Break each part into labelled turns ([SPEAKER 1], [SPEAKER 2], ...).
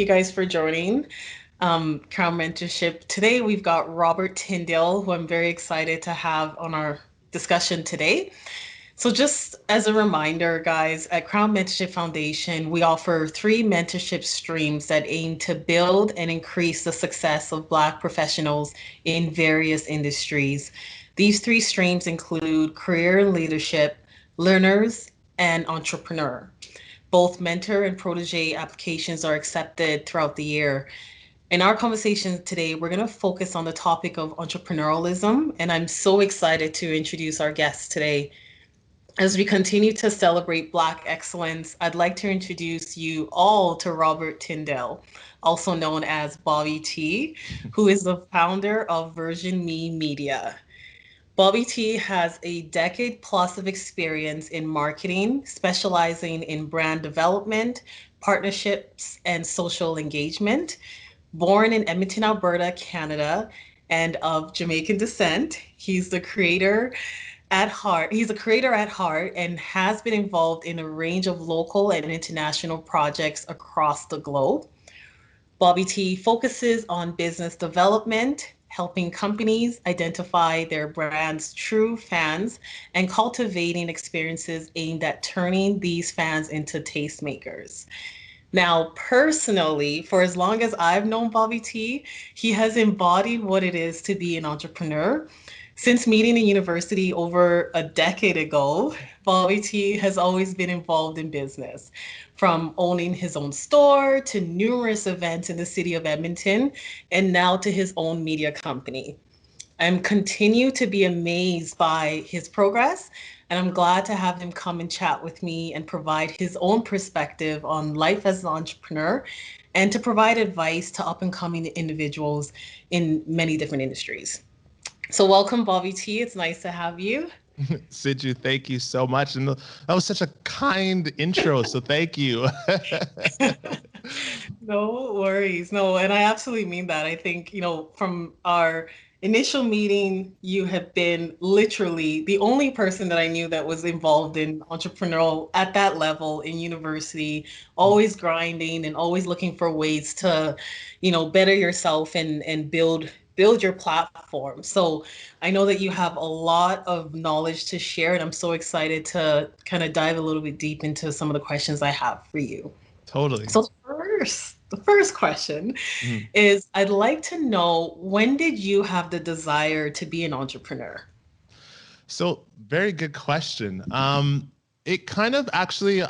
[SPEAKER 1] you guys for joining Crown Mentorship. Today we've got Robert Tyndale, who I'm very excited to have on our discussion today. So just as a reminder, guys, at Crown Mentorship Foundation, we offer three mentorship streams that aim to build and increase the success of Black professionals in various industries. These three streams include career and leadership, learners, and entrepreneur. Both mentor and protege applications are accepted throughout the year. In our conversation today, we're going to focus on the topic of entrepreneurialism, and I'm so excited to introduce our guests today. As we continue to celebrate Black excellence, I'd like to introduce you all to Robert Tyndale, also known as Bobby T, who is the founder of Version Me Media. Bobby T has a decade plus of experience in marketing, specializing in brand development, partnerships, and social engagement. Born in Edmonton, Alberta, Canada, and of Jamaican descent, he's a creator at heart and has been involved in a range of local and international projects across the globe. Bobby T focuses on business development, helping companies identify their brand's true fans, and cultivating experiences aimed at turning these fans into tastemakers. Now, personally, for as long as I've known Bobby T, he has embodied what it is to be an entrepreneur. Since meeting in university over a decade ago, Bobby T has always been involved in business, from owning his own store to numerous events in the city of Edmonton, and now to his own media company. I'm continue to be amazed by his progress, and I'm glad to have him come and chat with me and provide his own perspective on life as an entrepreneur and to provide advice to up and coming individuals in many different industries. So welcome, Bobby T. It's nice to have you.
[SPEAKER 2] Sidju, thank you so much. And that was such a kind intro, so thank you.
[SPEAKER 1] No worries. No, and I absolutely mean that. I think, from our initial meeting, you have been literally the only person that I knew that was involved in entrepreneurial at that level in university, always grinding and always looking for ways to, better yourself and build your platform. So I know that you have a lot of knowledge to share, and I'm so excited to kind of dive a little bit deep into some of the questions I have for you.
[SPEAKER 2] Totally.
[SPEAKER 1] So the first question
[SPEAKER 2] Mhm.
[SPEAKER 1] is I'd like to know, when did you have the desire to be an entrepreneur?
[SPEAKER 2] So very good question. It kind of actually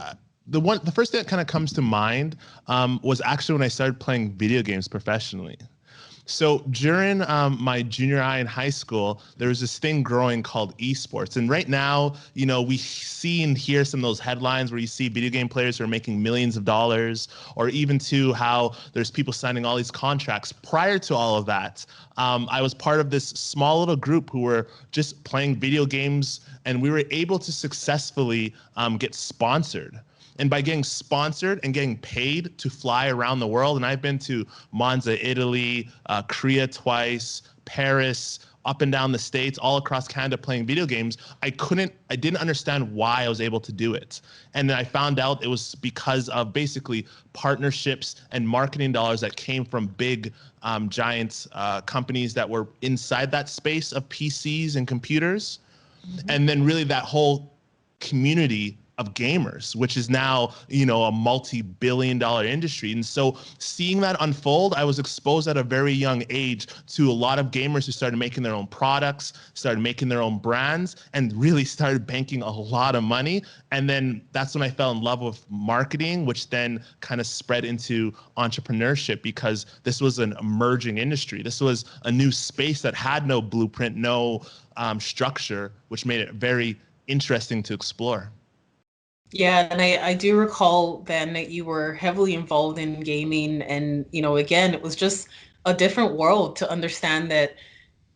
[SPEAKER 2] the first thing that kind of comes to mind was actually when I started playing video games professionally. So during my junior high in high school, there was this thing growing called esports. And right now, we see and hear some of those headlines where you see video game players who are making millions of dollars, or even to how there's people signing all these contracts. Prior to all of that, I was part of this small little group who were just playing video games, and we were able to successfully get sponsored. And by getting sponsored and getting paid to fly around the world, and I've been to Monza, Italy, Korea twice, Paris, up and down the States, all across Canada playing video games, I didn't understand why I was able to do it. And then I found out it was because of basically partnerships and marketing dollars that came from big, giant companies that were inside that space of PCs and computers.
[SPEAKER 1] Mhm.
[SPEAKER 2] And then really that whole community of gamers, which is now, a multi-billion-dollar industry. And so seeing that unfold, I was exposed at a very young age to a lot of gamers who started making their own products, started making their own brands, and really started banking a lot of money. And then that's when I fell in love with marketing, which then kind of spread into entrepreneurship, because this was an emerging industry. This was a new space that had no blueprint, no structure, which made it very interesting to explore.
[SPEAKER 1] Yeah, and I do recall then that you were heavily involved in gaming, and again, it was just a different world to understand that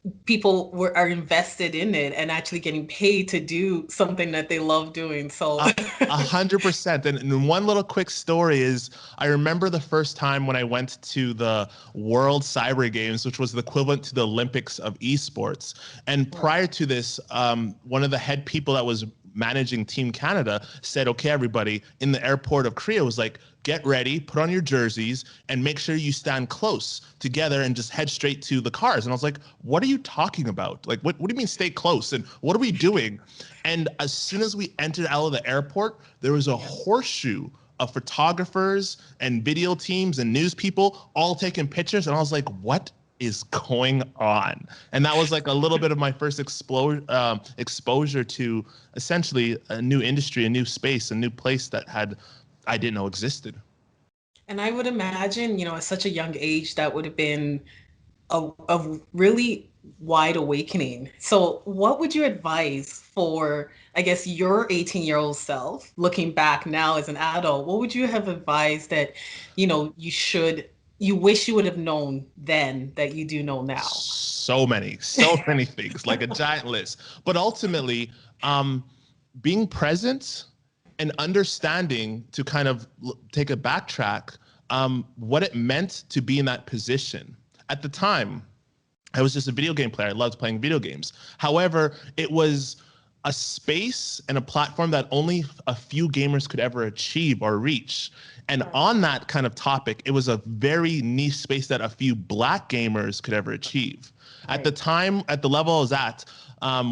[SPEAKER 1] are invested in it and actually getting paid to do something that they love doing. So
[SPEAKER 2] 100%. And one little quick story is I remember the first time when I went to the World Cyber Games, which was the equivalent to the Olympics of esports. And prior to this, one of the head people that was managing Team Canada said, okay, everybody in the airport of Korea was like, get ready, put on your jerseys, and make sure you stand close together and just head straight to the cars. And I was like, what are you talking about? Like, what do you mean stay close? And what are we doing? And as soon as we entered out of the airport, there was a horseshoe of photographers and video teams and news people all taking pictures. And I was like, what is going on? And that was like a little bit of my first exposure to essentially a new industry, a new space, a new place that I didn't know existed.
[SPEAKER 1] And I would imagine, at such a young age, that would have been a really wide awakening. So, what would you advise for, I guess, your 18-year-old self, looking back now as an adult? What would you have advised that, you wish you would have known then that you do know now?
[SPEAKER 2] So many things, like a giant list. But ultimately, being present and understanding, to kind of take a backtrack, what it meant to be in that position. At the time, I was just a video game player. I loved playing video games. However, it was a space and a platform that only a few gamers could ever achieve or reach. And on that kind of topic, it was a very niche space that a few Black gamers could ever achieve. At the time, at the level I was at,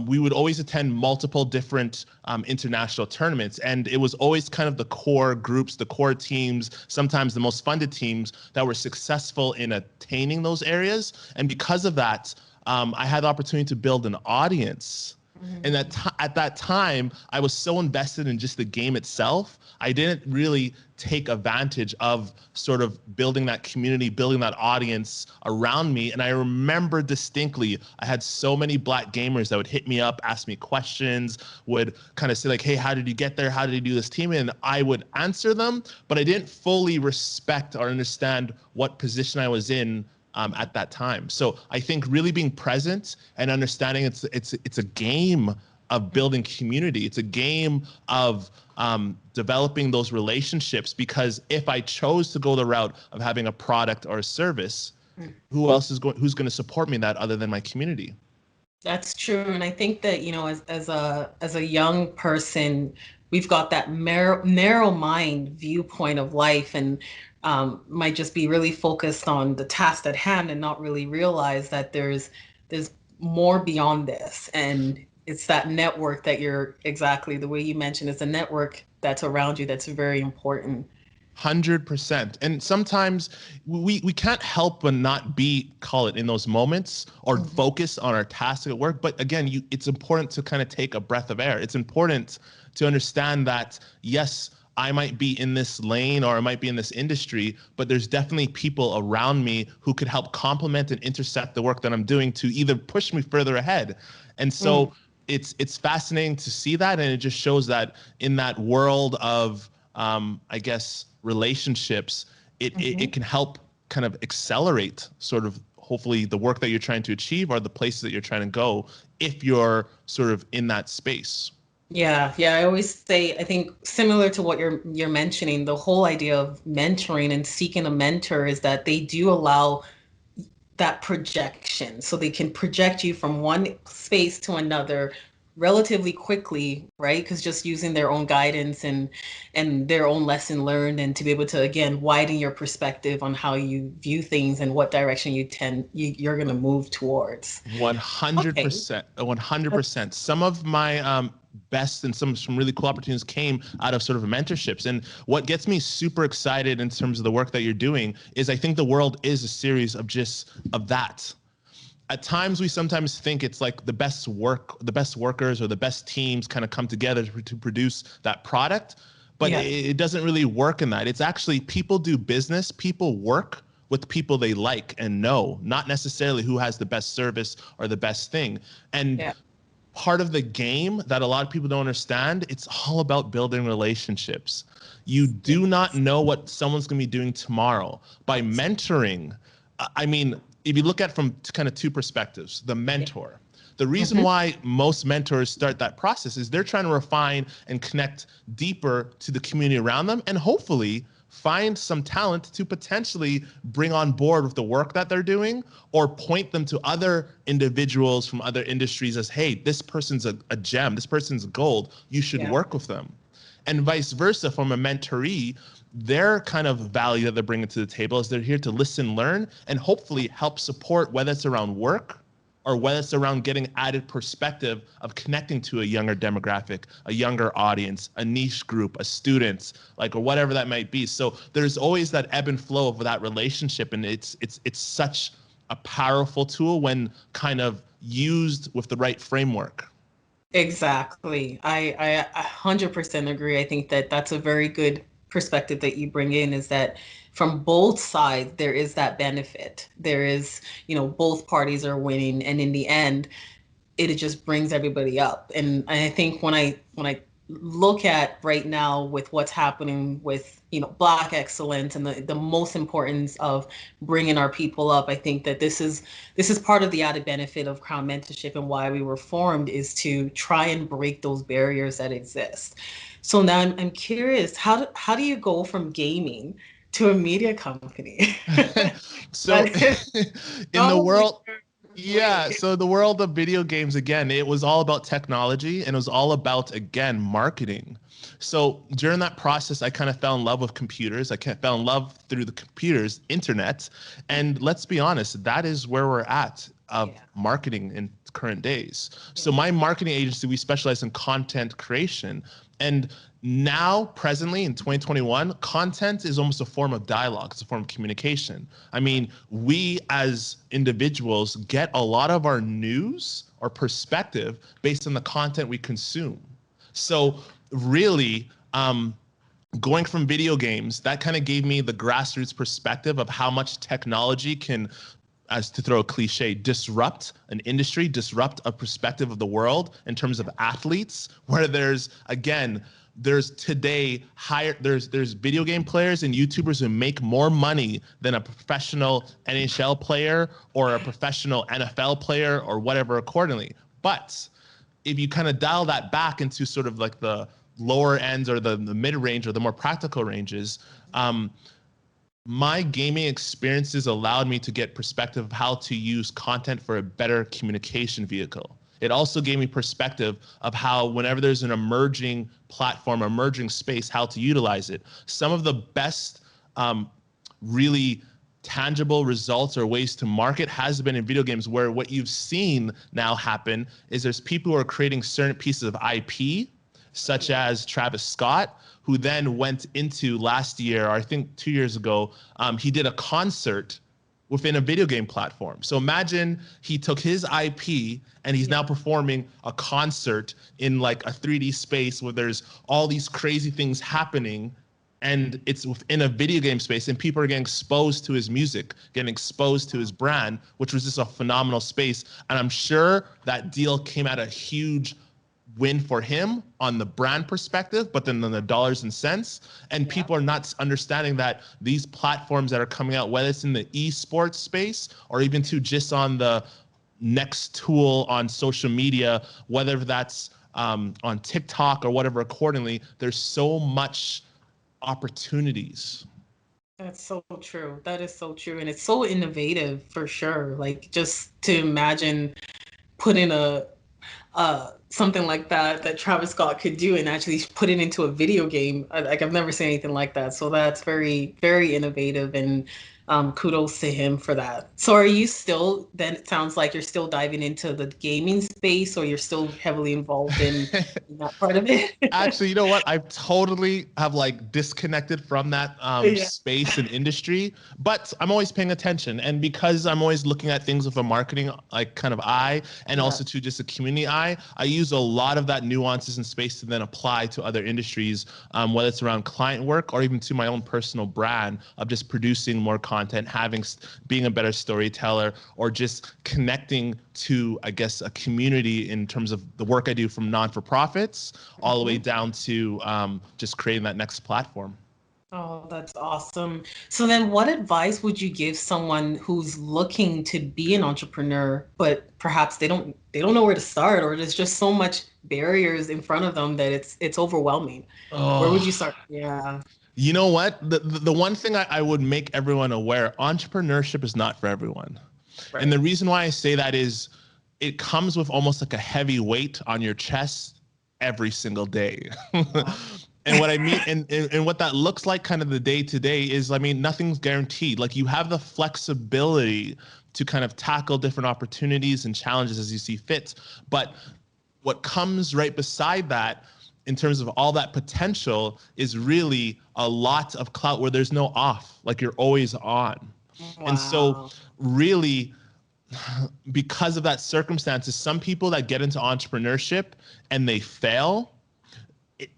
[SPEAKER 2] we would always attend multiple different international tournaments. And it was always kind of the core groups, the core teams, sometimes the most funded teams that were successful in attaining those areas. And because of that, I had the opportunity to build an audience. And at that time, I was so invested in just the game itself, I didn't really take advantage of sort of building that community, building that audience around me. And I remember distinctly, I had so many Black gamers that would hit me up, ask me questions, would kind of say like, hey, how did you get there? How did you do this team? And I would answer them, but I didn't fully respect or understand what position I was in at that time. So I think really being present and understanding it's a game of building community. It's a game of developing those relationships, because if I chose to go the route of having a product or a service, who's going to support me in that other than my community?
[SPEAKER 1] That's true. And I think that, as a young person, we've got that narrow mind viewpoint of life, and might just be really focused on the task at hand and not really realize that there's more beyond this. And it's that network that you're, exactly the way you mentioned, it's a network that's around you that's very important.
[SPEAKER 2] 100%. And sometimes we can't help but not be, call it, in those moments or focus on our task at work. But again, it's important to kind of take a breath of air. It's important to understand that, yes, I might be in this lane or I might be in this industry, but there's definitely people around me who could help complement and intersect the work that I'm doing to either push me further ahead. And so it's fascinating to see that. And it just shows that in that world of, I guess, relationships, it can help kind of accelerate sort of hopefully the work that you're trying to achieve or the places that you're trying to go if you're sort of in that space.
[SPEAKER 1] Yeah, yeah. I always say, I think similar to what you're mentioning, the whole idea of mentoring and seeking a mentor is that they do allow that projection. So they can project you from one space to another relatively quickly, right? Because just using their own guidance and their own lesson learned, and to be able to again widen your perspective on how you view things and what direction you're going to move towards. Okay.
[SPEAKER 2] 100%. 100%. Some of my best and some really cool opportunities came out of sort of mentorships. And what gets me super excited in terms of the work that you're doing is I think the world is a series of that. At times we sometimes think it's like the best workers or the best teams kind of come together to produce that product, but
[SPEAKER 1] Yeah.
[SPEAKER 2] it doesn't really work in that. It's actually people do business, people work with people they like and know, not necessarily who has the best service or the best thing. And
[SPEAKER 1] Yeah.
[SPEAKER 2] part of the game that a lot of people don't understand, it's all about building relationships. You do not know what someone's going to be doing tomorrow. By mentoring, I mean, if you look at it from kind of two perspectives, the mentor. The reason why most mentors start that process is they're trying to refine and connect deeper to the community around them, and hopefully find some talent to potentially bring on board with the work that they're doing, or point them to other individuals from other industries as, hey, this person's a gem, this person's gold, you should
[SPEAKER 1] Yeah.
[SPEAKER 2] work with them. And vice versa from a mentoree, their kind of value that they're bringing to the table is they're here to listen, learn, and hopefully help support, whether it's around work or whether it's around getting added perspective of connecting to a younger demographic, a younger audience, a niche group, a student, like, or whatever that might be. So there's always that ebb and flow of that relationship, and it's such a powerful tool when kind of used with the right framework.
[SPEAKER 1] Exactly. I 100% agree. I think that that's a very good perspective that you bring in, is that from both sides, there is that benefit. There is, both parties are winning. And in the end, it just brings everybody up. And I think when I look at right now with what's happening with Black excellence and the most importance of bringing our people up, I think that this is part of the added benefit of Crown Mentorship, and why we were formed, is to try and break those barriers that exist. So now I'm curious, how do you go from gaming to a media company?
[SPEAKER 2] So
[SPEAKER 1] That is
[SPEAKER 2] in the
[SPEAKER 1] so
[SPEAKER 2] world,
[SPEAKER 1] weird
[SPEAKER 2] yeah,
[SPEAKER 1] way.
[SPEAKER 2] so the world of video games, again, it was all about technology, and it was all about, again, marketing. So during that process, I kind of fell in love with computers. Fell in love through the computers, internet. And let's be honest, that is where we're at of
[SPEAKER 1] Yeah.
[SPEAKER 2] marketing in current days. So
[SPEAKER 1] Yeah.
[SPEAKER 2] my marketing agency, we specialize in content creation. And now, presently in 2021, content is almost a form of dialogue. It's a form of communication. I mean, we as individuals get a lot of our news or perspective based on the content we consume. So really, going from video games, that kind of gave me the grassroots perspective of how much technology can, as to throw a cliche, disrupt an industry, disrupt a perspective of the world in terms of athletes, where there's, again, there's today higher, there's video game players and YouTubers who make more money than a professional NHL player or a professional NFL player or whatever accordingly. But if you kind of dial that back into sort of like the lower ends or the mid range or the more practical ranges, my gaming experiences allowed me to get perspective of how to use content for a better communication vehicle. It also gave me perspective of how, whenever there's an emerging platform, emerging space, how to utilize it. Some of the best, really tangible results or ways to market has been in video games, where what you've seen now happen is there's people who are creating certain pieces of IP, such as Travis Scott, who then went into last year, or I think 2 years ago, he did a concert within a video game platform. So imagine he took his IP and he's now
[SPEAKER 1] Yeah.
[SPEAKER 2] performing a concert in like a 3D space where there's all these crazy things happening, and it's within a video game space, and people are getting exposed to his music, getting exposed to his brand, which was just a phenomenal space. And I'm sure that deal came at a huge win for him on the brand perspective, but then on the dollars and cents. And
[SPEAKER 1] Yeah.
[SPEAKER 2] people are not understanding that these platforms that are coming out, whether it's in the esports space or even to just on the next tool on social media, whether that's on TikTok or whatever accordingly, there's so much opportunities.
[SPEAKER 1] That's so true. That is so true. And it's so innovative for sure. Like, just to imagine putting a something like that Travis Scott could do and actually put it into a video game. Like, I've never seen anything like that. So that's very, very innovative, and kudos to him for that. So are you still, then it sounds like you're still diving into the gaming space, or you're still heavily involved in that part of it?
[SPEAKER 2] Actually, you know what? I totally have like disconnected from that
[SPEAKER 1] Yeah.
[SPEAKER 2] space and industry, but I'm always paying attention. And because I'm always looking at things with a marketing like kind of eye, and
[SPEAKER 1] Yeah.
[SPEAKER 2] also to just a community eye, I use a lot of that nuances and space to then apply to other industries, whether it's around client work or even to my own personal brand of just producing more content, being a better storyteller, or just connecting to, I guess, a community in terms of the work I do, from non-for-profits all the way
[SPEAKER 1] Mhm.
[SPEAKER 2] down to just creating that next platform.
[SPEAKER 1] Oh, that's awesome. So then what advice would you give someone who's looking to be an entrepreneur, but perhaps they don't know where to start, or there's just so much barriers in front of them that it's overwhelming. Where would you
[SPEAKER 2] Oh,
[SPEAKER 1] start? Yeah.
[SPEAKER 2] you know what? The one thing I would make everyone aware, entrepreneurship is not for everyone. And
[SPEAKER 1] Right.
[SPEAKER 2] the reason why I say that is it comes with almost like a heavy weight on your chest every single day.
[SPEAKER 1] Yeah.
[SPEAKER 2] And what I mean, and what that looks like kind of the day to day is, I mean, nothing's guaranteed. Like you have the flexibility to kind of tackle different opportunities and challenges as you see fit. But what comes right beside that in terms of all that potential is really a lot of clout where there's no off, like you're always on. And so
[SPEAKER 1] Wow.
[SPEAKER 2] really, because of that circumstances, some people that get into entrepreneurship and they fail,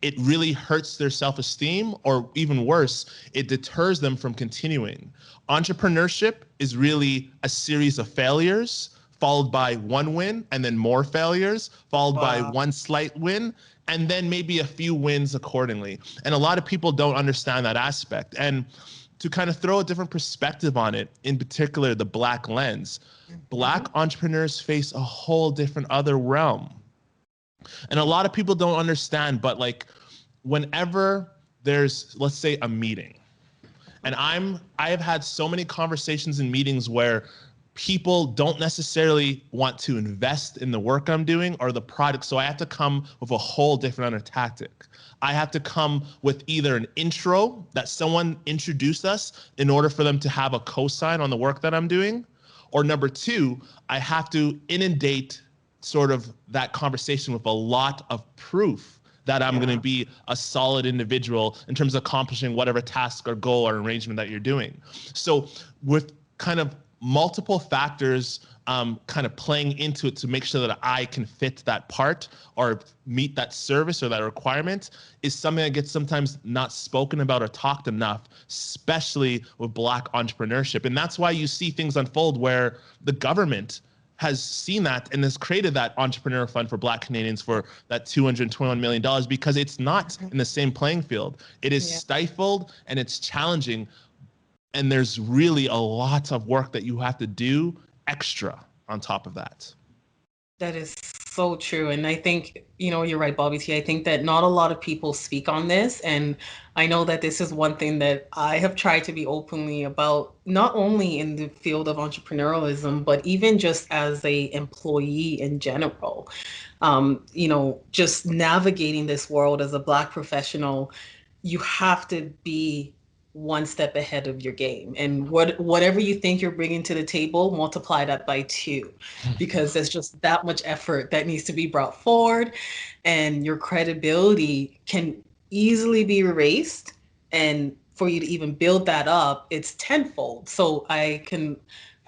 [SPEAKER 2] it really hurts their self-esteem, or even worse, it deters them from continuing. Entrepreneurship is really a series of failures followed by one win, and then more failures followed by
[SPEAKER 1] Wow.
[SPEAKER 2] one slight win, and then maybe a few wins accordingly. And a lot of people don't understand that aspect. And to kind of throw a different perspective on it, in particular the Black lens, Black
[SPEAKER 1] Mhm.
[SPEAKER 2] entrepreneurs face a whole different other realm. And a lot of people don't understand, but like whenever there's, let's say, a meeting, and I have had so many conversations in meetings where people don't necessarily want to invest in the work I'm doing or the product. So I have to come with a whole different other tactic. I have to come with either an intro that someone introduced us in order for them to have a cosign on the work that I'm doing. Or number two, I have to inundate sort of that conversation with a lot of proof that I'm going to
[SPEAKER 1] Yeah.
[SPEAKER 2] be a solid individual in terms of accomplishing whatever task or goal or arrangement that you're doing. So with kind of multiple factors kind of playing into it to make sure that I can fit that part or meet that service or that requirement is something that gets sometimes not spoken about or talked enough, especially with Black entrepreneurship. And that's why you see things unfold where the government has seen that and has created that entrepreneur fund for Black Canadians for that $221 million, because it's not in the same playing field. It is
[SPEAKER 1] Yeah.
[SPEAKER 2] stifled and it's challenging. And there's really a lot of work that you have to do extra on top of that.
[SPEAKER 1] That is so true. And I think, you're right, Bobby T. I think that not a lot of people speak on this. And I know that this is one thing that I have tried to be openly about, not only in the field of entrepreneurialism, but even just as a employee in general. Just navigating this world as a Black professional, you have to be one step ahead of your game, and whatever you think you're bringing to the table, multiply that by two, because there's just that much effort that needs to be brought forward, and your credibility can easily be erased, and for you to even build that up, it's tenfold. So I can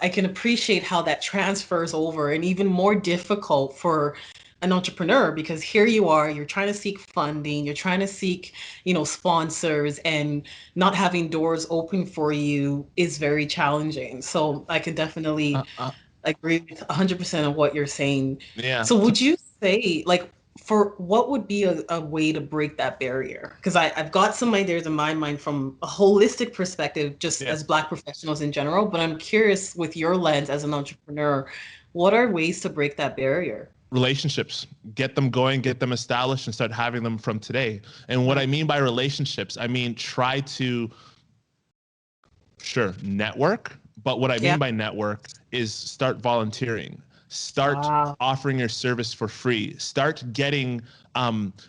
[SPEAKER 1] appreciate how that transfers over, and even more difficult for an entrepreneur, because here you are, you're trying to seek funding, you're trying to seek, sponsors, and not having doors open for you is very challenging. So I can definitely
[SPEAKER 2] Uh, uh,
[SPEAKER 1] agree with 100% of what you're saying.
[SPEAKER 2] yeah.
[SPEAKER 1] So would you say, like, for what would be a way to break that barrier? Because I've got some ideas in my mind from a holistic perspective, just
[SPEAKER 2] Yeah.
[SPEAKER 1] as Black professionals in general, but I'm curious with your lens as an entrepreneur, what are ways to break that barrier?
[SPEAKER 2] Relationships, get them going, get them established, and start having them from today. And what I mean by relationships, I mean try to, sure, network, but what I
[SPEAKER 1] Yeah.
[SPEAKER 2] mean by network is start volunteering, start
[SPEAKER 1] Wow.
[SPEAKER 2] offering your service for free, start getting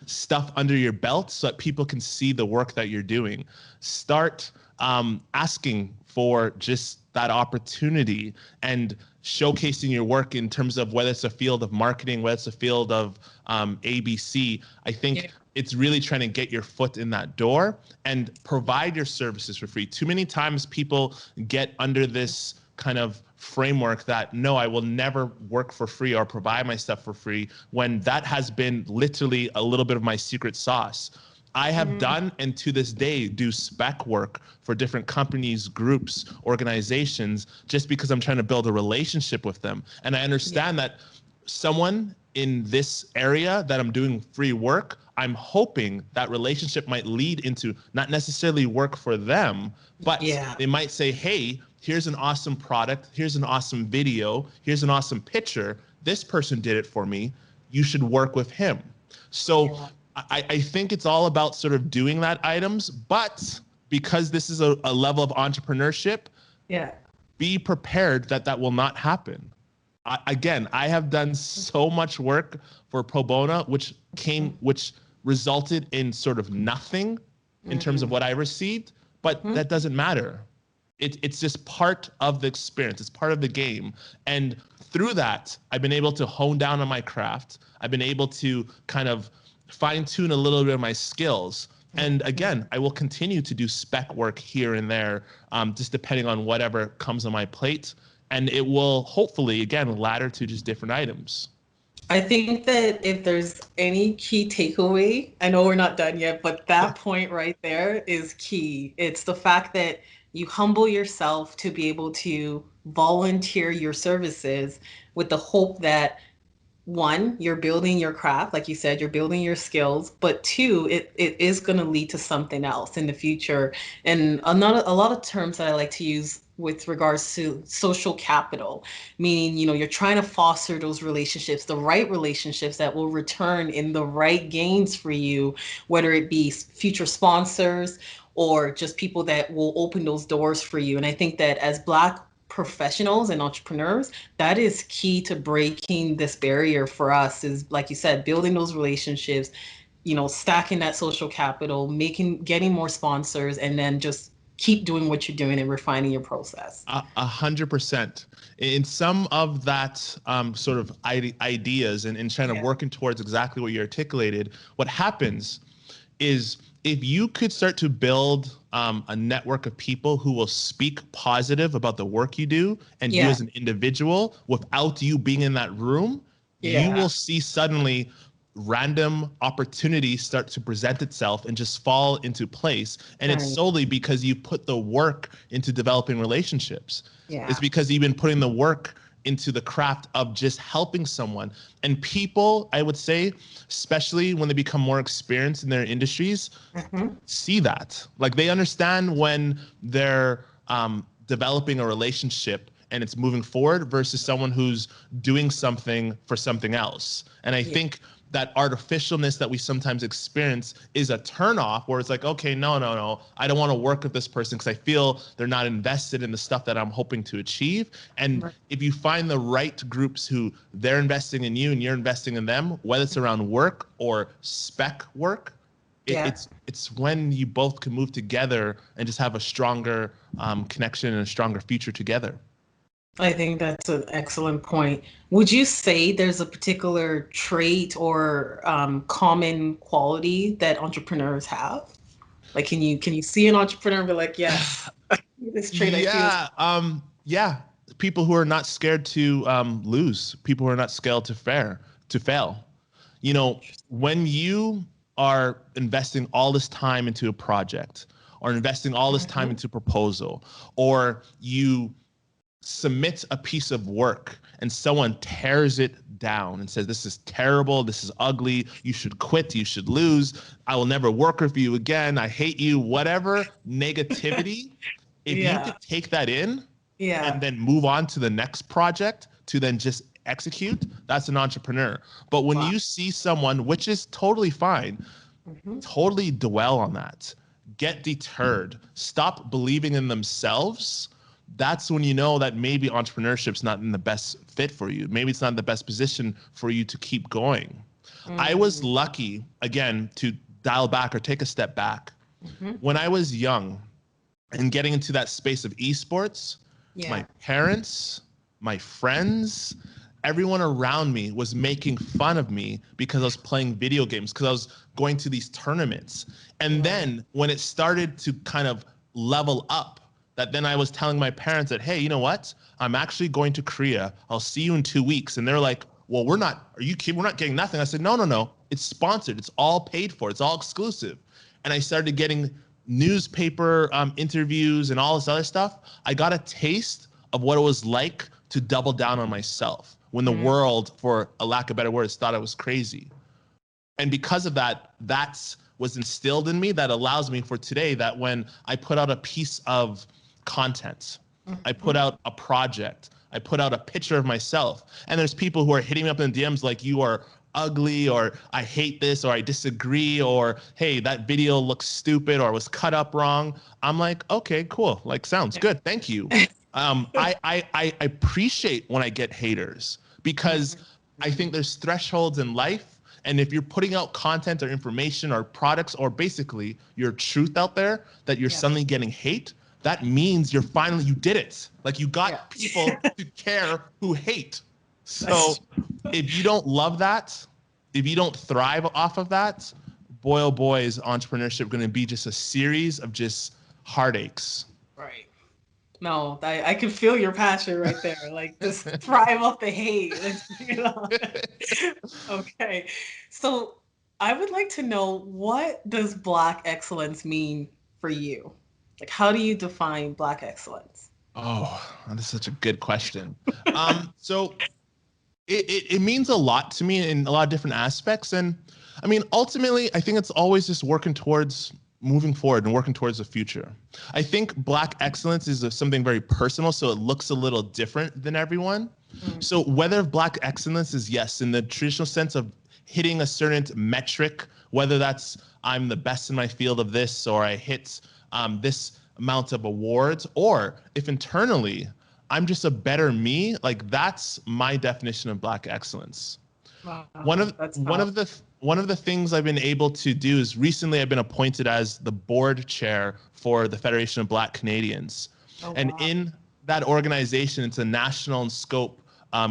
[SPEAKER 2] stuff under your belt so that people can see the work that you're doing, start asking for just that opportunity and showcasing your work in terms of whether it's a field of marketing, whether it's a field of ABC. I think
[SPEAKER 1] Yeah.
[SPEAKER 2] it's really trying to get your foot in that door and provide your services for free. Too many times people get under this kind of framework that no, I will never work for free or provide my stuff for free, when that has been literally a little bit of my secret sauce. I have
[SPEAKER 1] Mm,
[SPEAKER 2] done and to this day do spec work for different companies, groups, organizations, just because I'm trying to build a relationship with them. And I
[SPEAKER 1] yeah.
[SPEAKER 2] understand that someone in this area that I'm doing free work, I'm hoping that relationship might lead into not necessarily work for them, but
[SPEAKER 1] Yeah.
[SPEAKER 2] they might say, hey, here's an awesome product, here's an awesome video, here's an awesome picture. This person did it for me. You should work with him. So
[SPEAKER 1] Yeah.
[SPEAKER 2] I think it's all about sort of doing that items, but because this is a level of entrepreneurship,
[SPEAKER 1] Yeah.
[SPEAKER 2] be prepared that that will not happen. Again, I have done so much work for pro bono, which resulted in sort of nothing in terms of what I received, but that doesn't matter. It's just part of the experience. It's part of the game. And through that, I've been able to hone down on my craft. I've been able to kind of fine tune a little bit of my skills. And again, I will continue to do spec work here and there, just depending on whatever comes on my plate. And it will hopefully, again, ladder to just different items.
[SPEAKER 1] I think that if there's any key takeaway, I know we're not done yet, but that point right there is key. It's the fact that you humble yourself to be able to volunteer your services with the hope that one, you're building your craft, like you said, you're building your skills, but two, it is going to lead to something else in the future. And a lot of terms that I like to use with regards to social capital, meaning, you're trying to foster those relationships, the right relationships that will return in the right gains for you, whether it be future sponsors or just people that will open those doors for you. And I think that as Black professionals and entrepreneurs, that is key to breaking this barrier for us, is like you said, building those relationships, stacking that social capital, getting more sponsors, and then just keep doing what you're doing and refining your process.
[SPEAKER 2] 100%. In some of that sort of ideas and kind of working towards exactly what you articulated, what happens is if you could start to build a network of people who will speak positive about the work you do and you as an individual without you being in that room, you will see suddenly random opportunities start to present itself and just fall into place. And it's solely because you put the work into developing relationships. It's because you've been putting the work into the craft of just helping someone. And people, I would say, especially when they become more experienced in their industries, see that. Like they understand when they're developing a relationship and it's moving forward versus someone who's doing something for something else. And I think that artificialness that we sometimes experience is a turnoff where it's like, okay, no, I don't want to work with this person because I feel they're not invested in the stuff that I'm hoping to achieve. And if you find the right groups who they're investing in you and you're investing in them, whether it's around work or spec work, it's when you both can move together and just have a stronger connection and a stronger future together.
[SPEAKER 1] I think that's an excellent point. Would you say there's a particular trait or common quality that entrepreneurs have? Like, can you see an entrepreneur and be like, yes, this trait I feel.
[SPEAKER 2] Yeah. People who are not scared to lose, people who are not scared to fail. When you are investing all this time into a project or investing all this time into a proposal, or you submit a piece of work and someone tears it down and says, this is terrible, this is ugly, you should quit, you should lose, I will never work with you again, I hate you, whatever negativity, if you could take that in and then move on to the next project to then just execute, that's an entrepreneur. But when you see someone, which is totally fine, totally dwell on that, get deterred, stop believing in themselves, that's when you know that maybe entrepreneurship's not in the best fit for you. Maybe it's not the best position for you to keep going. I was lucky, again, to dial back or take a step back. When I was young and getting into that space of esports, my parents, my friends, everyone around me was making fun of me because I was playing video games, because I was going to these tournaments. And then when it started to kind of level up, that then I was telling my parents that, hey, you know what? I'm actually going to Korea. I'll see you in 2 weeks. And they're like, well, are you kidding? We're not getting nothing. I said, no. It's sponsored. It's all paid for. It's all exclusive. And I started getting newspaper interviews and all this other stuff. I got a taste of what it was like to double down on myself when the world, for a lack of better words, thought I was crazy. And because of that, was instilled in me that allows me for today, that when I put out a piece of content, I put out a project, I put out a picture of myself, and there's people who are hitting me up in DMs like, you are ugly, or I hate this, or I disagree, or hey, that video looks stupid or was cut up wrong. I'm like, okay, cool. Like, sounds good. Thank you. I appreciate when I get haters, because I think there's thresholds in life And if you're putting out content or information or products or basically your truth out there that you're
[SPEAKER 1] Yeah.
[SPEAKER 2] suddenly getting hate, that means you did it. Like you
[SPEAKER 1] Yeah.
[SPEAKER 2] got people to care who hate. So
[SPEAKER 1] That's
[SPEAKER 2] if you don't love that, if you don't thrive off of that, boy, oh boy, is entrepreneurship going to be just a series of just heartaches.
[SPEAKER 1] right. No, I can feel your passion right there. Like just thrive off the hate. Okay. So I would like to know, what does Black excellence mean for you? Like how do you define Black excellence?
[SPEAKER 2] Oh, that's such a good question. So it means a lot to me in a lot of different aspects. And I mean, ultimately, I think it's always just working towards moving forward and working towards the future. I think Black excellence is something very personal, so it looks a little different than everyone.
[SPEAKER 1] Mm,
[SPEAKER 2] So whether Black excellence is, yes, in the traditional sense of hitting a certain metric, whether that's I'm the best in my field of this, or I hit this amount of awards, or if internally I'm just a better me, like that's my definition of Black excellence. One
[SPEAKER 1] wow,
[SPEAKER 2] of
[SPEAKER 1] that's
[SPEAKER 2] one
[SPEAKER 1] powerful.
[SPEAKER 2] of the one of the things I've been able to do is recently I've been appointed as the board chair for the Federation of Black Canadians,
[SPEAKER 1] Oh
[SPEAKER 2] and
[SPEAKER 1] wow.
[SPEAKER 2] in that organization, it's a national in scope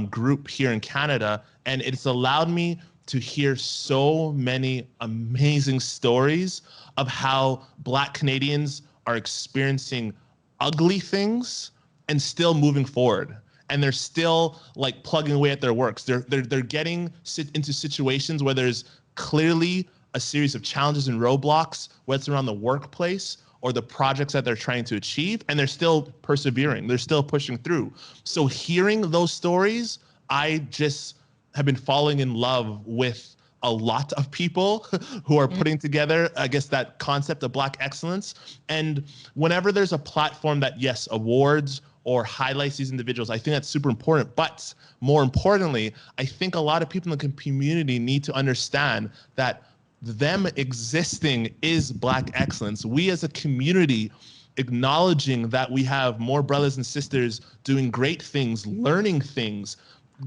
[SPEAKER 2] group here in Canada, and it's allowed me to hear so many amazing stories of how Black Canadians are experiencing ugly things and still moving forward, and they're still like plugging away at their works. They're getting into situations where there's clearly a series of challenges and roadblocks, whether it's around the workplace or the projects that they're trying to achieve, and they're still persevering. They're still pushing through. So hearing those stories, I just have been falling in love with a lot of people who are
[SPEAKER 1] Mm,
[SPEAKER 2] putting together, I guess, that concept of Black excellence. And whenever there's a platform that, yes, awards or highlights these individuals, I think that's super important. But more importantly, I think a lot of people in the community need to understand that them existing is Black excellence. We as a community acknowledging that we have more brothers and sisters doing great things, learning things,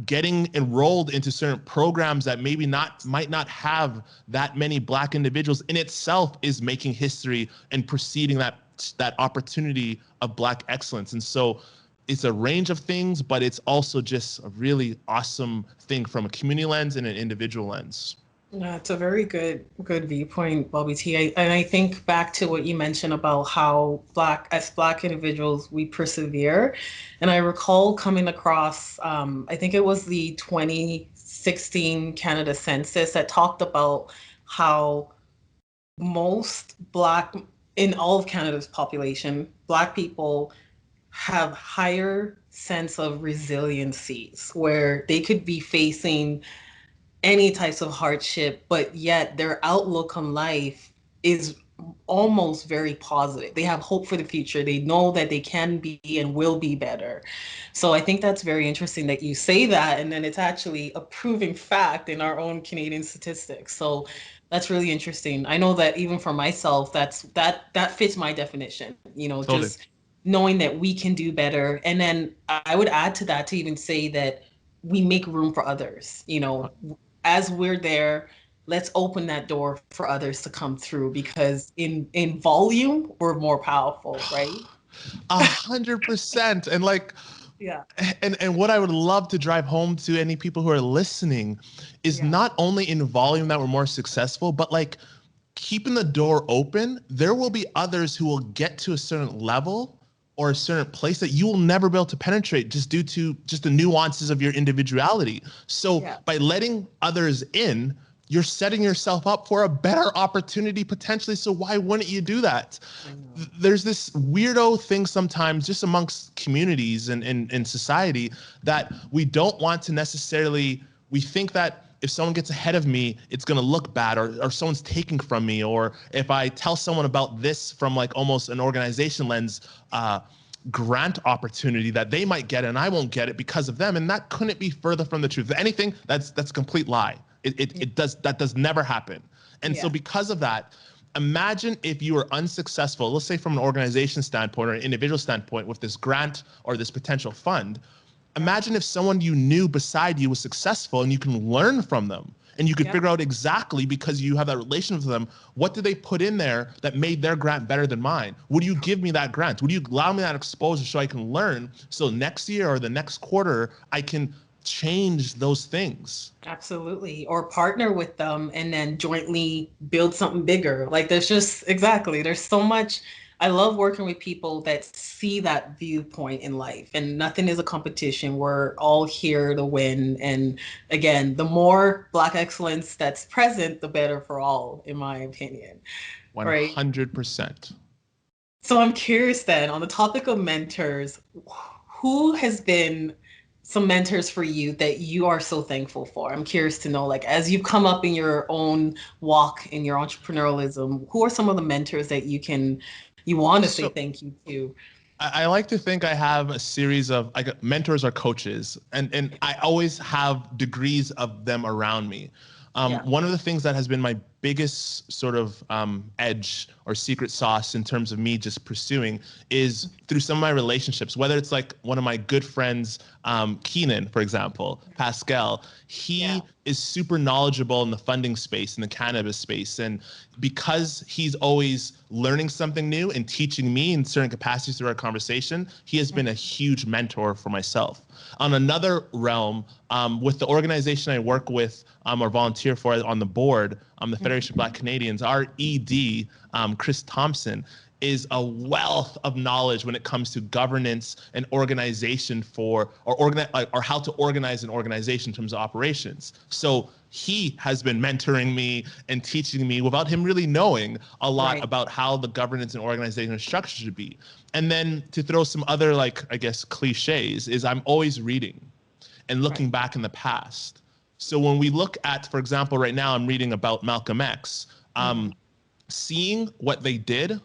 [SPEAKER 2] getting enrolled into certain programs that maybe not might not have that many Black individuals in itself is making history and preceding that opportunity of Black excellence. And so it's a range of things, but it's also just a really awesome thing from a community lens and an individual lens.
[SPEAKER 1] yeah, it's a very good viewpoint, Bobby T. And I think back to what you mentioned about how as Black individuals, we persevere. And I recall coming across, I think it was the 2016 Canada Census that talked about how most Black, in all of Canada's population, Black people have higher sense of resiliencies where they could be facing any types of hardship, but yet their outlook on life is almost very positive. They have hope for the future. They know that they can be and will be better. So I think that's very interesting that you say that, and then it's actually a proven fact in our own Canadian statistics. So that's really interesting. I know that even for myself, that fits my definition.
[SPEAKER 2] Totally.
[SPEAKER 1] Just knowing that we can do better, and then I would add to that to even say that we make room for others. As we're there, let's open that door for others to come through, because in volume we're more powerful, right?
[SPEAKER 2] 100%. And like,
[SPEAKER 1] Yeah,
[SPEAKER 2] and what I would love to drive home to any people who are listening is
[SPEAKER 1] yeah,
[SPEAKER 2] not only in volume that we're more successful, but like keeping the door open. There will be others who will get to a certain level or a certain place that you will never be able to penetrate just due to just the nuances of your individuality. So
[SPEAKER 1] yeah.
[SPEAKER 2] by letting others in, you're setting yourself up for a better opportunity potentially. So why wouldn't you do that?
[SPEAKER 1] I know.
[SPEAKER 2] There's this weirdo thing sometimes just amongst communities and society that we don't want to necessarily, we think that if someone gets ahead of me, it's going to look bad, or someone's taking from me, or if I tell someone about this from like almost an organization lens, grant opportunity that they might get and I won't get it because of them. And that couldn't be further from the truth. If anything, that's a complete lie. That does never happen. And so
[SPEAKER 1] Yeah,
[SPEAKER 2] because of that, imagine if you were unsuccessful, let's say from an organization standpoint or an individual standpoint with this grant or this potential fund.
[SPEAKER 1] yeah,
[SPEAKER 2] Imagine if someone you knew beside you was successful and you can learn from them and you could
[SPEAKER 1] Yep.
[SPEAKER 2] figure out exactly, because you have that relationship with them, what did they put in there that made their grant better than mine? Would you give me that grant? Would you allow me that exposure so I can learn, so next year or the next quarter I can change those things?
[SPEAKER 1] Absolutely. Or partner with them and then jointly build something bigger. Like there's just exactly, there's so much. I love working with people that see that viewpoint in life and nothing is a competition. We're all here to win. And again, the more Black excellence that's present, the better for all, in my opinion. Right.
[SPEAKER 2] 100%.
[SPEAKER 1] So I'm curious then, on the topic of mentors, who has been some mentors for you that you are so thankful for? I'm curious to know, like, as you've come up in your own walk in your entrepreneurialism, who are some of the mentors that you want to say
[SPEAKER 2] So
[SPEAKER 1] thank you to?
[SPEAKER 2] I like to think I have a series of like mentors or coaches, and I always have degrees of them around me.
[SPEAKER 1] Yeah.
[SPEAKER 2] One of the things that has been my biggest sort of edge or secret sauce in terms of me just pursuing is through some of my relationships, whether it's like one of my good friends, Keenan, for example, Pascal.
[SPEAKER 1] Yeah.
[SPEAKER 2] He is super knowledgeable in the funding space, in the cannabis space. And because he's always learning something new and teaching me in certain capacities through our conversation, he has been a huge mentor for myself. On another realm, with the organization I work with or volunteer for on the board, the Federation of Black Canadians, our ED, Chris Thompson, is a wealth of knowledge when it comes to governance and organization or how to organize an organization in terms of operations. So he has been mentoring me and teaching me without him really knowing a lot
[SPEAKER 1] Right.
[SPEAKER 2] about how the governance and organization structure should be. And then to throw some other, like, I guess, cliches, is I'm always reading and looking
[SPEAKER 1] Right.
[SPEAKER 2] back in the past. So when we look at, for example, right now I'm reading about Malcolm X,
[SPEAKER 1] Mhm.
[SPEAKER 2] seeing what they did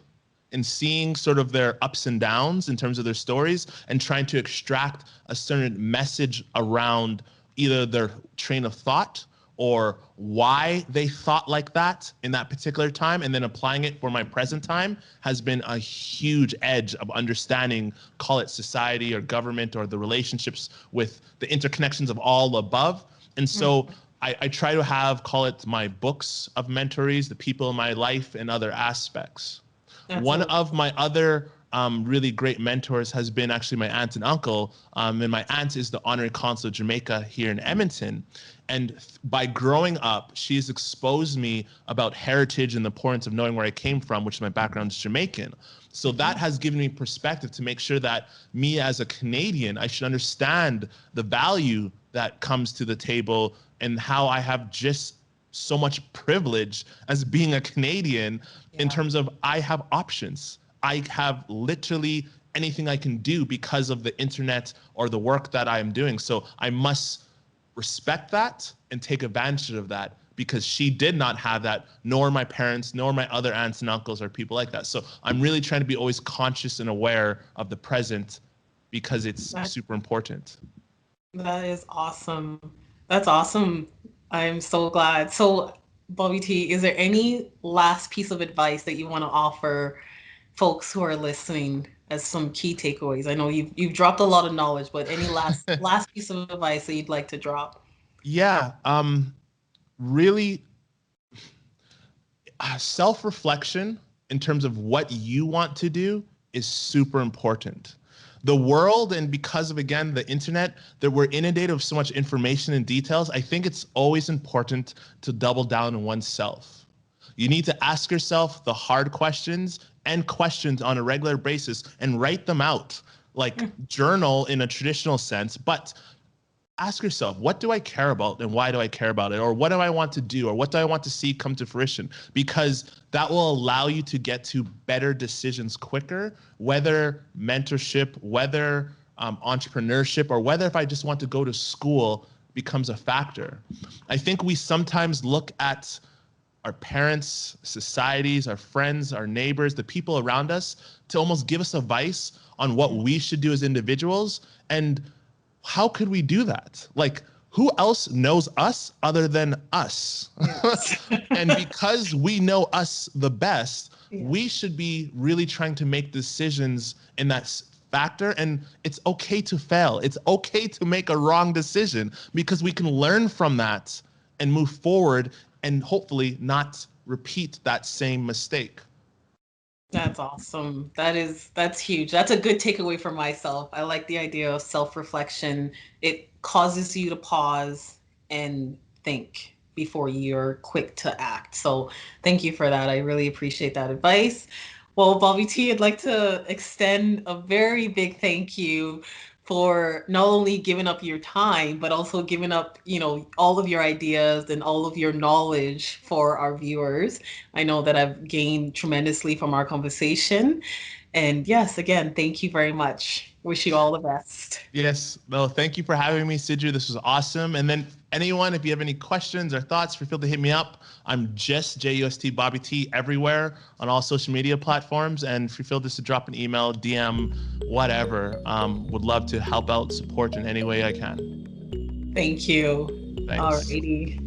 [SPEAKER 2] and seeing sort of their ups and downs in terms of their stories and trying to extract a certain message around either their train of thought or why they thought like that in that particular time, and then applying it for my present time has been a huge edge of understanding, call it society or government or the relationships with the interconnections of all above. And so
[SPEAKER 1] Mhm.
[SPEAKER 2] I try to have, call it my books of mentorees, the people in my life and other aspects. One
[SPEAKER 1] Absolutely.
[SPEAKER 2] of my other really great mentors has been actually my aunt and uncle. And my aunt is the honorary consul of Jamaica here in Edmonton. And by growing up, she's exposed me about heritage and the importance of knowing where I came from, which my background is Jamaican. So that
[SPEAKER 1] Mhm.
[SPEAKER 2] has given me perspective to make sure that me as a Canadian, I should understand the value that comes to the table and how I have just so much privilege as being a Canadian in
[SPEAKER 1] Yeah.
[SPEAKER 2] terms of I have options. I have literally anything I can do because of the internet or the work that I am doing. So I must respect that and take advantage of that, because she did not have that, nor my parents, nor my other aunts and uncles or people like that. So I'm really trying to be always conscious and aware of the present because it's
[SPEAKER 1] That
[SPEAKER 2] super important.
[SPEAKER 1] that is awesome. That's awesome. I'm so glad. So, Bobby T, is there any last piece of advice that you want to offer folks who are listening as some key takeaways? I know you've dropped a lot of knowledge, but any last piece of advice that you'd like to drop?
[SPEAKER 2] Yeah, really self-reflection in terms of what you want to do is super important. The world, and because of, again, the internet, that we're inundated with so much information and details, I think it's always important to double down on oneself. You need to ask yourself the hard questions and questions on a regular basis and write them out, like journal in a traditional sense, but ask yourself, what do I care about and why do I care about it? Or what do I want to do? Or what do I want to see come to fruition? Because that will allow you to get to better decisions quicker, whether mentorship, whether entrepreneurship, or whether if I just want to go to school becomes a factor. I think we sometimes look at our parents, societies, our friends, our neighbors, the people around us to almost give us advice on what we should do as individuals. And how could we do that? Like, who else knows us other than us?
[SPEAKER 1] Yes.
[SPEAKER 2] And because we know us the best,
[SPEAKER 1] Yeah.
[SPEAKER 2] we should be really trying to make decisions in that factor. And it's okay to fail. It's okay to make a wrong decision because we can learn from that and move forward and hopefully not repeat that same mistake.
[SPEAKER 1] That's awesome. That's huge. That's a good takeaway for myself. I like the idea of self-reflection. It causes you to pause and think before you're quick to act. So thank you for that. I really appreciate that advice. Well, Bobby T, I'd like to extend a very big thank you for not only giving up your time, but also giving up, all of your ideas and all of your knowledge for our viewers. I know that I've gained tremendously from our conversation. And yes, again, thank you very much. Wish you all the best.
[SPEAKER 2] Yes. No, thank you for having me, Sidru. This was awesome. And then anyone, if you have any questions or thoughts, feel free to hit me up. I'm just JUST Bobby T everywhere on all social media platforms. And feel free to drop an email, DM, whatever. Would love to help out, support in any way I can.
[SPEAKER 1] Thank you.
[SPEAKER 2] Thanks.
[SPEAKER 1] Alrighty.